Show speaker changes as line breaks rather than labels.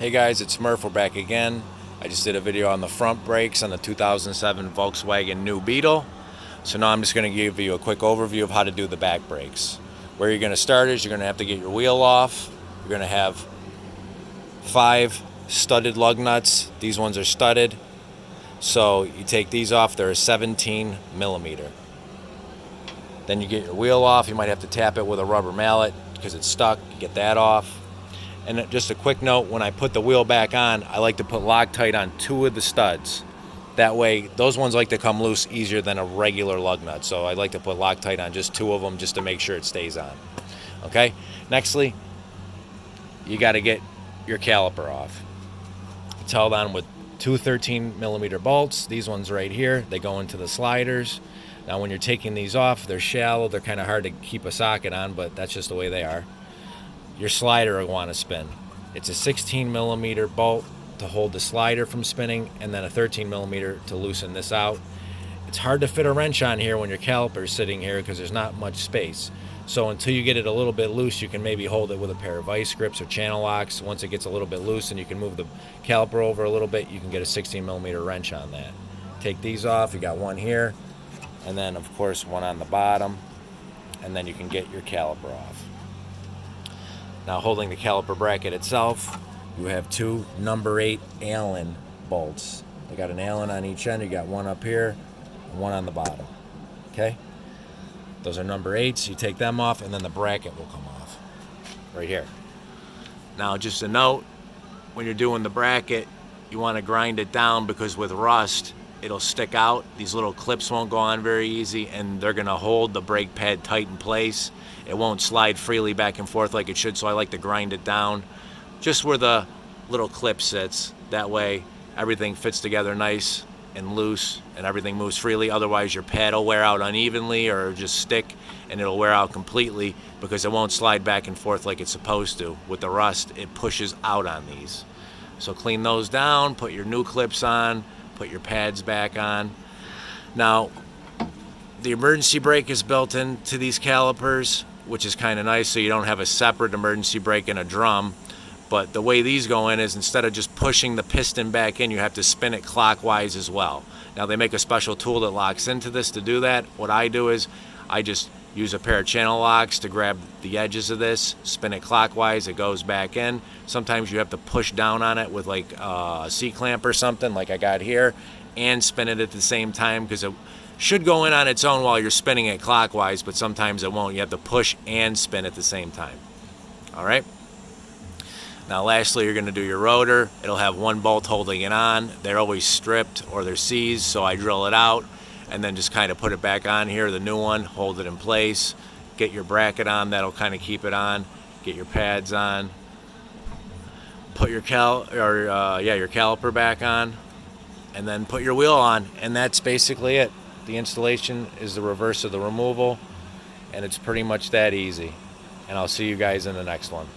Hey guys, it's Murph. We're back again. I just did a video on the front brakes on the 2007 Volkswagen new Beetle. So now I'm just going to give you a quick overview of how to do the back brakes. Where you're going to start is you're going to have to get your wheel off. You're going to have 5 studded lug nuts. These ones are studded. So you take these off. They're a 17 millimeter. Then you get your wheel off. You might have to tap it with a rubber mallet because it's stuck. You get that off. And just a quick note, when I put the wheel back on, I like to put Loctite on 2 of the studs. That way, those ones like to come loose easier than a regular lug nut. So I like to put Loctite on just 2 of them just to make sure it stays on. Okay? Nextly, you got to get your caliper off. It's held on with 2 13 millimeter bolts. These ones right here, they go into the sliders. Now when you're taking these off, they're shallow. They're kind of hard to keep a socket on, but that's just the way they are. Your slider will want to spin. It's a 16 millimeter bolt to hold the slider from spinning, and then a 13 millimeter to loosen this out. It's hard to fit a wrench on here when your caliper is sitting here because there's not much space. So until you get it a little bit loose, you can maybe hold it with a pair of vice grips or channel locks. Once it gets a little bit loose and you can move the caliper over a little bit, you can get a 16 millimeter wrench on that. Take these off. You got one here, and then of course one on the bottom, and then you can get your caliper off. Now holding the caliper bracket itself, you have 2 number 8 Allen bolts. They got an Allen on each end. You got one up here and one on the bottom. Okay? Those are number 8s. You take them off and then the bracket will come off. Right here. Now just a note, when you're doing the bracket, you want to grind it down because with rust, it'll stick out. These little clips won't go on very easy, and they're going to hold the brake pad tight in place. It won't slide freely back and forth like it should, so I like to grind it down just where the little clip sits. That way everything fits together nice and loose and everything moves freely. Otherwise your pad will wear out unevenly or just stick, and it'll wear out completely because it won't slide back and forth like it's supposed to. With the rust, it pushes out on these. So clean those down, put your new clips on, put your pads back on. Now, the emergency brake is built into these calipers, which is kind of nice, so you don't have a separate emergency brake in a drum. But the way these go in is instead of just pushing the piston back in, you have to spin it clockwise as well. Now they make a special tool that locks into this to do that. What I do is I just use a pair of channel locks to grab the edges of this, spin it clockwise, it goes back in. Sometimes you have to push down on it with like a C-clamp or something like I got here, and spin it at the same time because it should go in on its own while you're spinning it clockwise, but sometimes it won't. You have to push and spin at the same time. All right? Now lastly, you're going to do your rotor. It'll have one bolt holding it on. They're always stripped or they're seized, so I drill it out and then just kind of put it back on here, the new one, hold it in place, get your bracket on, that'll kind of keep it on, get your pads on, put your caliper back on, and then put your wheel on, and that's basically it. The installation is the reverse of the removal, and it's pretty much that easy. And I'll see you guys in the next one.